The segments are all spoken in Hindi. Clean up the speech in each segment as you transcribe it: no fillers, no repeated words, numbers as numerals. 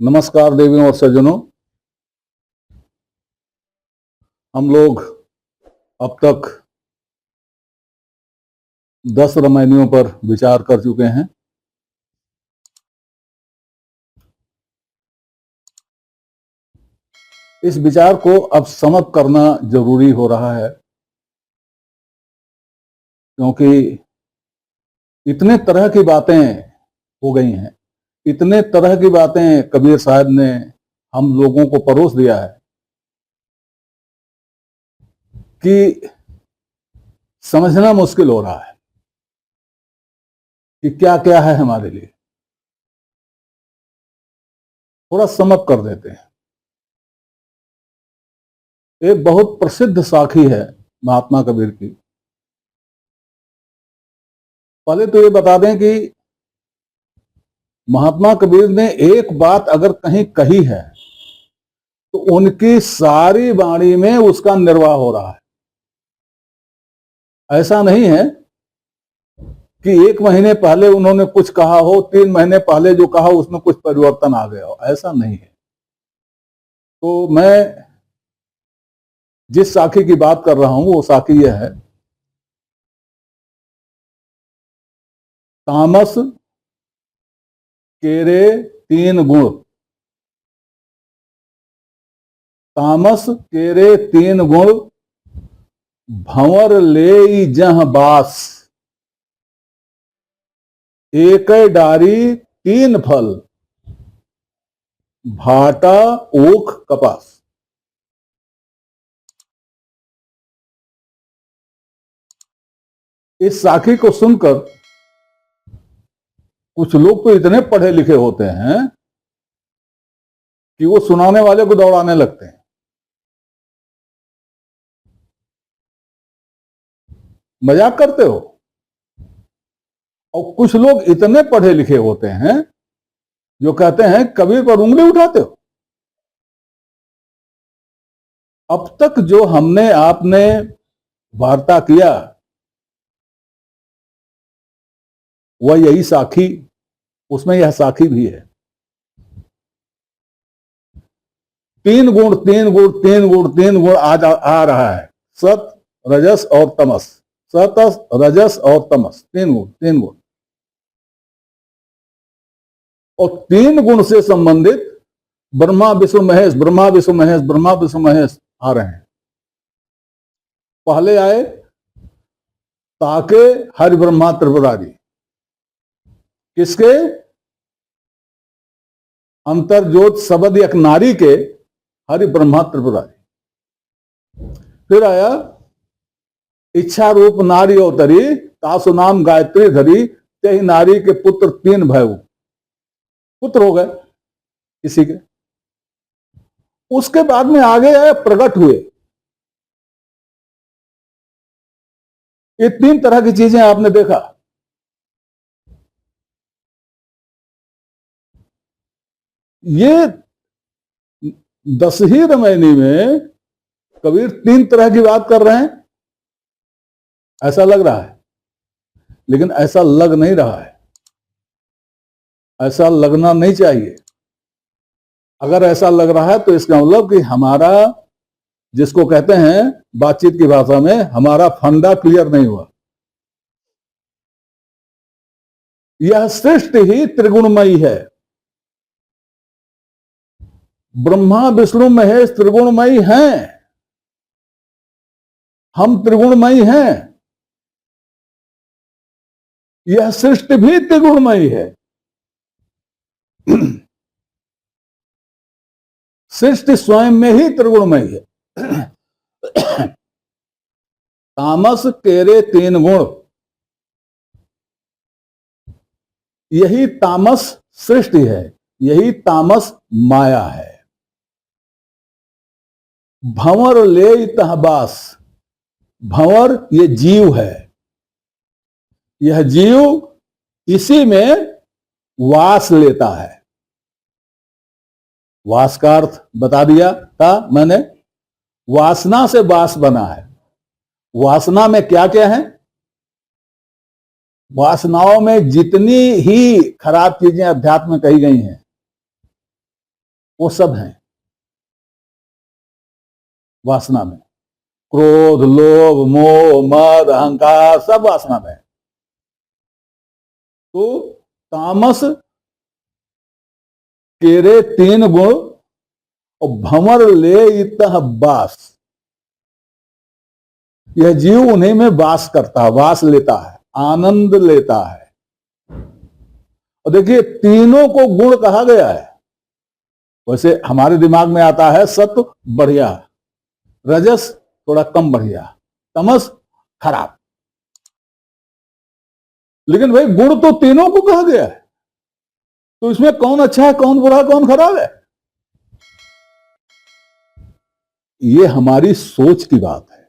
नमस्कार देवियों और सज्जनों। हम लोग अब तक 10 रामायणियों पर विचार कर चुके हैं। इस विचार को अब समाप्त करना जरूरी हो रहा है, क्योंकि इतने तरह की बातें हो गई हैं, इतने तरह की बातें कबीर साहब ने हम लोगों को परोस दिया है कि समझना मुश्किल हो रहा है कि क्या क्या है हमारे लिए। थोड़ा समाप्त कर देते हैं। एक बहुत प्रसिद्ध साखी है महात्मा कबीर की। पहले तो ये बता दें कि महात्मा कबीर ने एक बात अगर कहीं कही है तो उनकी सारी वाणी में उसका निर्वाह हो रहा है। ऐसा नहीं है कि 1 महीने पहले उन्होंने कुछ कहा हो, 3 महीने पहले जो कहा उसमें कुछ परिवर्तन आ गया हो, ऐसा नहीं है। तो मैं जिस साखी की बात कर रहा हूं वो साखी यह है, तामस केरे 3 गुण। तामस केरे 3 गुण, भंवर ले जह बास। एक डारी 3 फल, भाटा ऊख कपास। इस साखी को सुनकर कुछ लोग तो इतने पढ़े लिखे होते हैं कि वो सुनाने वाले को दौड़ाने लगते हैं। मजाक करते हो। और कुछ लोग इतने पढ़े लिखे होते हैं जो कहते हैं कबीर पर उंगली उठाते हो। अब तक जो हमने आपने वार्ता किया वह यही साखी, उसमें यह साखी भी है। 3 गुण 3 गुण 3 गुण 3 गुण आज आ रहा है। सत रजस और तमस, सत रजस और तमस, 3 गुण 3 गुण। और 3 गुण से संबंधित ब्रह्मा विष्णु महेश, ब्रह्मा विष्णु महेश, ब्रह्मा विष्णु महेश आ रहे हैं। पहले आए ताके हरि ब्रह्मा त्रिपुरारी। किसके? अंतर्ज्योत सबद एक नारी के हरि ब्रह्मा त्रिपुरारी। फिर आया इच्छा रूप नारी अवतरी, तासु नाम गायत्री धरी, तेहि नारी के पुत्र 3 भयउ। पुत्र हो गए किसी के। उसके बाद में आगे आए प्रकट हुए। ये 3 तरह की चीजें आपने देखा। ये 10 ही रामायणी में कबीर 3 तरह की बात कर रहे हैं, ऐसा लग रहा है। लेकिन ऐसा लग नहीं रहा है, ऐसा लगना नहीं चाहिए। अगर ऐसा लग रहा है तो इसका मतलब कि हमारा, जिसको कहते हैं बातचीत की भाषा में, हमारा फंडा क्लियर नहीं हुआ। यह सृष्टि ही त्रिगुणमयी है। ब्रह्मा विष्णु महेश त्रिगुणमयी हैं, हम त्रिगुणमयी हैं। यह सृष्टि भी त्रिगुणमयी है। सृष्टि स्वयं में ही त्रिगुणमयी है। तामस केरे 3 गुण, यही तामस सृष्टि है, यही तामस माया है। भंवर ले तहबास, भंवर ये जीव है। यह जीव इसी में वास लेता है। वास का अर्थ बता दिया था मैंने। वासना से वास बना है। वासना में क्या क्या है? वासनाओं में जितनी ही खराब चीजें अध्यात्म में कही गई हैं वो सब हैं वासना में। क्रोध, लोभ, मोह, मद, अहंकार सब वासना में है। तो तामस केरे 3 गुण और भंवर ले इतः बास, यह जीव उन्हीं में वास करता है, वास लेता है, आनंद लेता है। और देखिए तीनों को गुण कहा गया है। वैसे हमारे दिमाग में आता है सत्व बढ़िया, रजस थोड़ा कम बढ़िया, तमस खराब। लेकिन भाई गुण तो तीनों को कहा गया है, तो इसमें कौन अच्छा है, कौन बुरा, कौन खराब है? ये हमारी सोच की बात है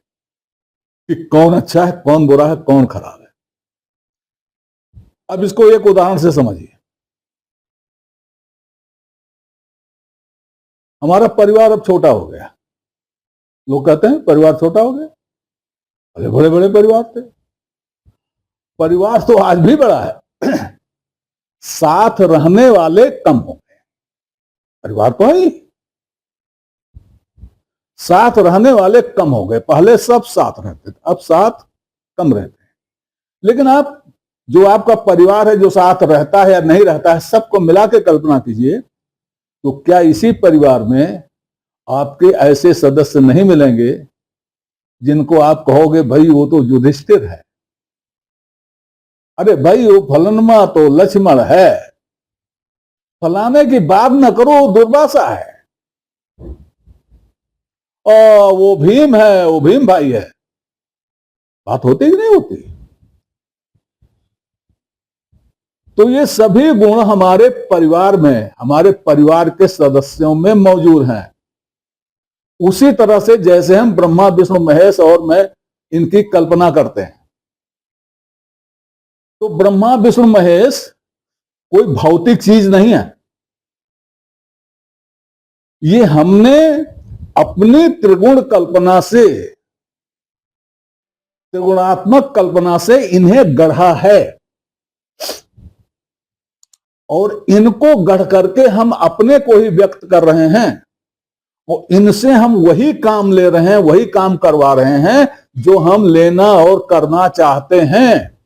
कि कौन अच्छा है, कौन बुरा है, कौन खराब है। अब इसको एक उदाहरण से समझिए। हमारा परिवार अब छोटा हो गया। लोग कहते हैं परिवार छोटा हो गया, अरे बड़े बड़े परिवार थे। परिवार तो आज भी बड़ा है, साथ रहने वाले कम हो गए। परिवार तो है, साथ रहने वाले कम हो गए। पहले सब साथ रहते थे, अब साथ कम रहते हैं। लेकिन आप जो आपका परिवार है, जो साथ रहता है या नहीं रहता है, सबको मिला के कल्पना कीजिए, तो क्या इसी परिवार में आपके ऐसे सदस्य नहीं मिलेंगे जिनको आप कहोगे भाई वो तो युधिष्ठिर है, अरे भाई वो फलनमा तो लक्ष्मण है, फलाने की बात न करो दुर्वासा है, और वो भीम है, वो भीम भाई है। बात होती कि नहीं होती? तो ये सभी गुण हमारे परिवार में, हमारे परिवार के सदस्यों में मौजूद हैं। उसी तरह से जैसे हम ब्रह्मा, विष्णु, महेश और मैं इनकी कल्पना करते हैं, तो ब्रह्मा, विष्णु, महेश कोई भौतिक चीज नहीं है। ये हमने अपनी त्रिगुण कल्पना से, त्रिगुणात्मक कल्पना से इन्हें गढ़ा है, और इनको गढ़ करके हम अपने को ही व्यक्त कर रहे हैं, और इनसे हम वही काम ले रहे हैं, वही काम करवा रहे हैं जो हम लेना और करना चाहते हैं।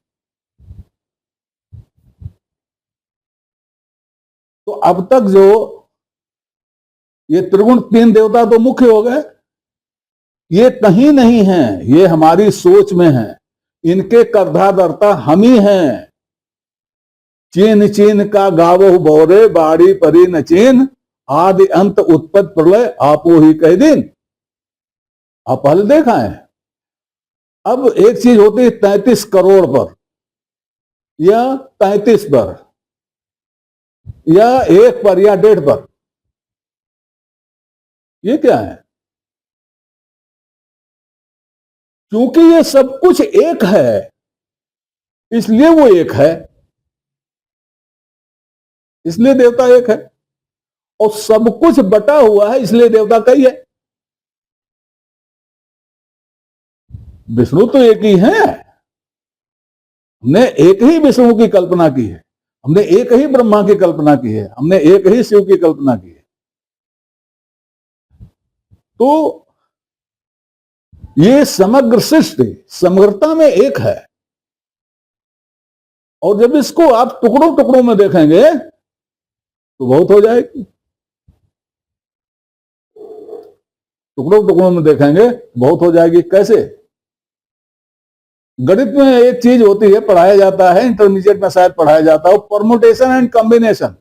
तो अब तक जो ये त्रिगुण 3 देवता तो मुख्य हो गए, ये कहीं नहीं है, ये हमारी सोच में है। इनके कर्ताधर्ता हम ही हैं। चीन चीन का गावो बौरे, बाड़ी परी न चीन, आदि अंत उत्पत्ति प्रलय आपो ही कह दिन। आप पहले देखा है। अब एक चीज होती है 33 करोड़ पर, या 33 पर, या 1 पर, या 1.5 पर। ये क्या है? क्योंकि ये सब कुछ एक है, इसलिए वो एक है, इसलिए देवता एक है। और सब कुछ बटा हुआ है, इसलिए देवता कई है। विष्णु तो एक ही है, हमने एक ही विष्णु की कल्पना की है, हमने एक ही ब्रह्मा की कल्पना की है, हमने एक ही शिव की कल्पना की है। तो ये समग्र सृष्टि समग्रता में एक है। और जब इसको आप टुकड़ों टुकड़ों में देखेंगे तो बहुत हो जाएगी। टुकड़ों टुकड़ों में देखेंगे बहुत हो जाएगी। कैसे? गणित में एक चीज होती है, पढ़ाया जाता है, इंटरमीडिएट में शायद पढ़ाया जाता है, परमुटेशन एंड कॉम्बिनेशन।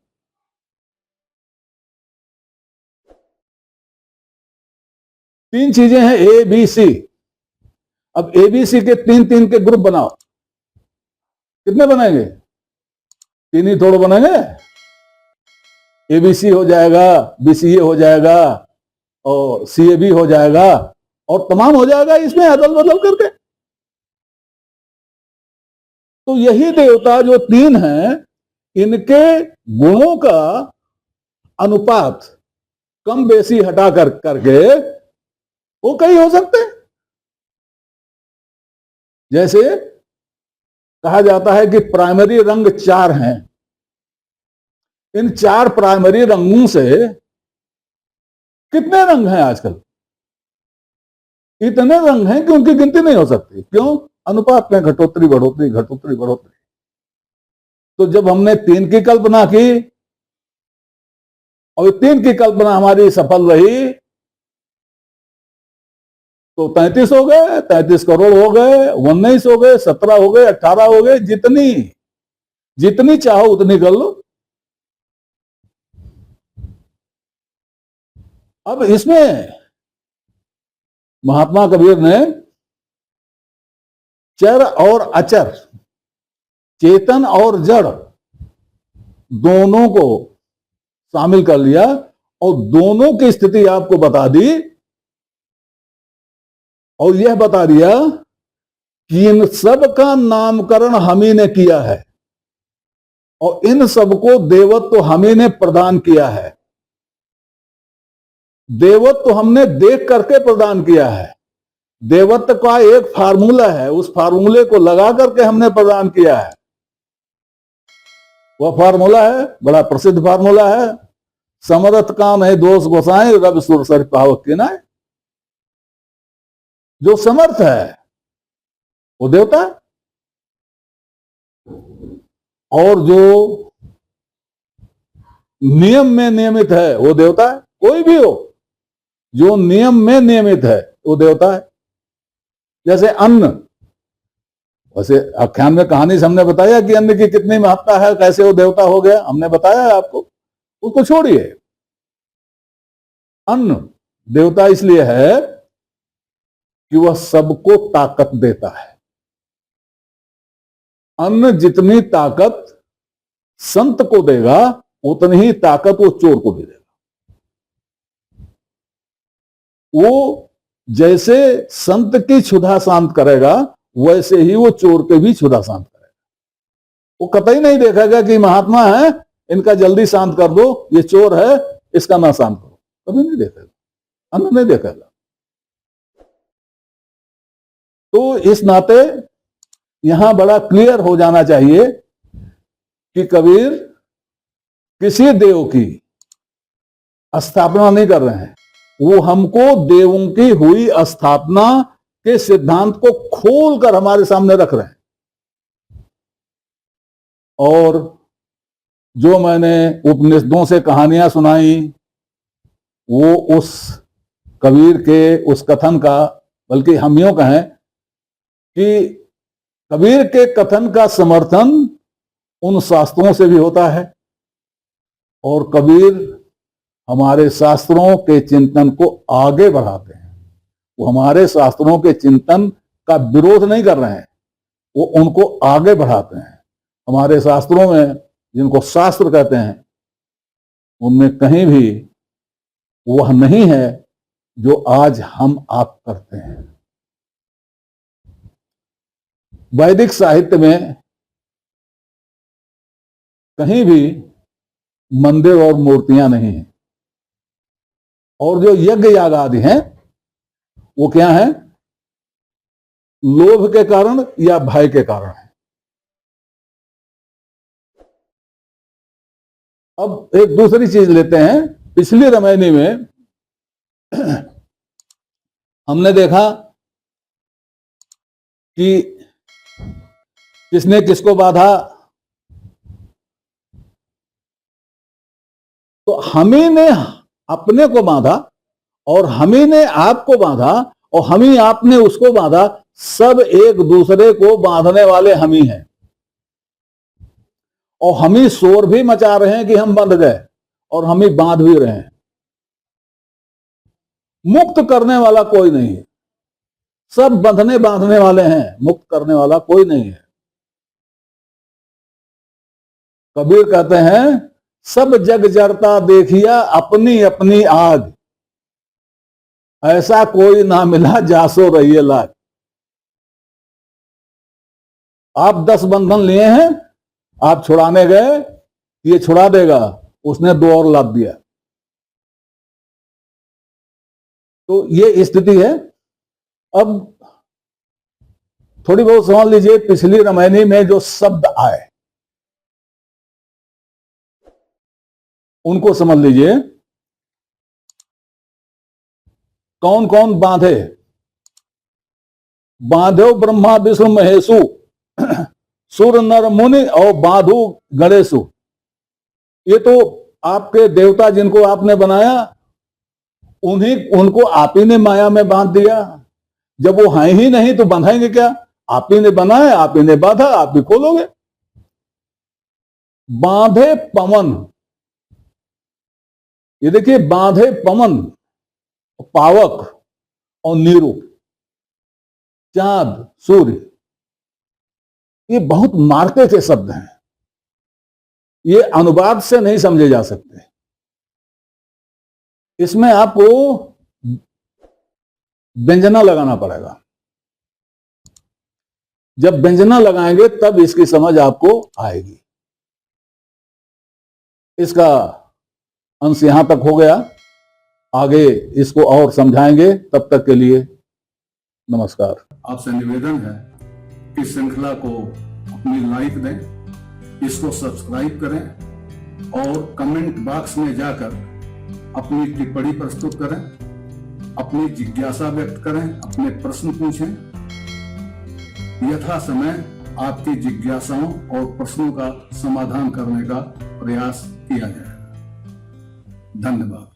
तीन चीजें हैं, ए बी सी। अब ए बी सी के 3 के ग्रुप बनाओ, कितने बनेंगे? 3 ही थोड़े बनेंगे। एबीसी हो जाएगा, बीसीए हो जाएगा, और सीएबी हो जाएगा, और तमाम हो जाएगा इसमें अदल बदल करके। तो यही देवता जो 3 हैं, इनके गुणों का अनुपात कम बेसी हटा करके वो कई हो सकते हैं। जैसे कहा जाता है कि प्राइमरी रंग 4 हैं। इन 4 प्राइमरी रंगों से कितने रंग हैं आजकल? इतने रंग हैं कि उनकी गिनती नहीं हो सकती। क्यों? अनुपात में घटोत्तरी बढ़ोतरी, घटोत्तरी बढ़ोतरी। तो जब हमने 3 की कल्पना की और 3 की कल्पना हमारी सफल रही, तो 33 हो गए, 33 करोड़ हो गए, 19 हो गए, 17 हो गए, 18 हो गए, जितनी जितनी चाहो उतनी कर लो। अब इसमें महात्मा कबीर ने चर और अचर, चेतन और जड़ दोनों को शामिल कर लिया और दोनों की स्थिति आपको बता दी और यह बता दिया कि इन सब का नामकरण हम ही ने किया है और इन सबको देवत्व हम ही ने प्रदान किया है। देवत्व हमने देख करके प्रदान किया है। देवत्व का एक फार्मूला है, उस फार्मूले को लगा करके हमने प्रदान किया है। वह फार्मूला है, बड़ा प्रसिद्ध फार्मूला है, समरथ काम है दोष गोसाएं रब सुर सर पावक की नाय। जो समर्थ है वो देवता है और जो नियम में नियमित है वो देवता है। कोई भी हो जो नियम में नियमित है वो देवता है। जैसे अन्न, वैसे आख्यान में कहानी से हमने बताया कि अन्न की कितनी महत्ता है, कैसे वो देवता हो गया, हमने बताया है आपको, उसको छोड़िए। अन्न देवता इसलिए है कि वह सबको ताकत देता है। अन्न जितनी ताकत संत को देगा उतनी ही ताकत वो चोर को भी देगा। वो जैसे संत की क्षुधा शांत करेगा वैसे ही वो चोर के भी क्षुधा शांत करेगा। वो कतई नहीं देखेगा कि महात्मा है इनका जल्दी शांत कर दो, ये चोर है इसका ना शांत करो, कभी नहीं देखेगा, अन्न नहीं देखेगा। तो इस नाते यहां बड़ा क्लियर हो जाना चाहिए कि कबीर किसी देव की स्थापना नहीं कर रहे हैं, वो हमको देवों की हुई स्थापना के सिद्धांत को खोलकर हमारे सामने रख रहे हैं। और जो मैंने उपनिषदों से कहानियां सुनाई वो उस कबीर के उस कथन का, बल्कि हम यूं कहें कि कबीर के कथन का समर्थन उन शास्त्रों से भी होता है और कबीर हमारे शास्त्रों के चिंतन को आगे बढ़ाते हैं। वो हमारे शास्त्रों के चिंतन का विरोध नहीं कर रहे हैं, वो उनको आगे बढ़ाते हैं। हमारे शास्त्रों में, जिनको शास्त्र कहते हैं, उनमें कहीं भी वह नहीं है जो आज हम आप करते हैं। वैदिक साहित्य में कहीं भी मंदिर और मूर्तियां नहीं हैं और जो यज्ञ याग आदि हैं वो क्या है? लोभ के कारण या भय के कारण है। अब एक दूसरी चीज लेते हैं। पिछली रामायणी में हमने देखा कि किसने किसको बाधा, तो हमी ने अपने को बांधा और हमी ने आपको बांधा और हमी आपने उसको बांधा। सब एक दूसरे को बांधने वाले हमी हैं और हमी शोर भी मचा रहे हैं कि हम बंध गए और हमी बांध भी रहे हैं। मुक्त करने वाला कोई नहीं है, सब बंधने बांधने वाले हैं, मुक्त करने वाला कोई नहीं है। कबीर कहते हैं सब जग जरता देखिया अपनी अपनी आग, ऐसा कोई ना मिला जासो रहिए लाग। आप 10 बंधन लिए हैं, आप छुड़ाने गए, ये छुड़ा देगा, उसने 2 और लाद दिया। तो ये स्थिति है। अब थोड़ी बहुत समझ लीजिए, पिछली रामायणी में जो शब्द आए उनको समझ लीजिए। कौन कौन बांधे? बांधो ब्रह्मा विष्णु महेशु सुर नर मुनि और बांधु गणेशु। ये तो आपके देवता जिनको आपने बनाया उनको आप ही ने माया में बांध दिया। जब वो हैं ही नहीं तो बांधेंगे क्या? आप ही ने बनाया, आप ही ने बांधा, आप ही खोलोगे। बांधे पवन, ये देखिए, बांधे पवन, पावक और नीरू, चांद, सूर्य, ये बहुत मार्के के शब्द हैं। ये अनुवाद से नहीं समझे जा सकते। इसमें आपको व्यंजना लगाना पड़ेगा। जब व्यंजना लगाएंगे तब इसकी समझ आपको आएगी। इसका अंश यहां तक हो गया, आगे इसको और समझाएंगे। तब तक के लिए नमस्कार। आपसे निवेदन है कि श्रृंखला को अपनी लाइक दें, इसको सब्सक्राइब करें और कमेंट बॉक्स में जाकर अपनी टिप्पणी प्रस्तुत करें, अपनी जिज्ञासा व्यक्त करें, अपने प्रश्न पूछें। यथा समय आपकी जिज्ञासाओं और प्रश्नों का समाधान करने का प्रयास किया जाएगा। धन्यवाद।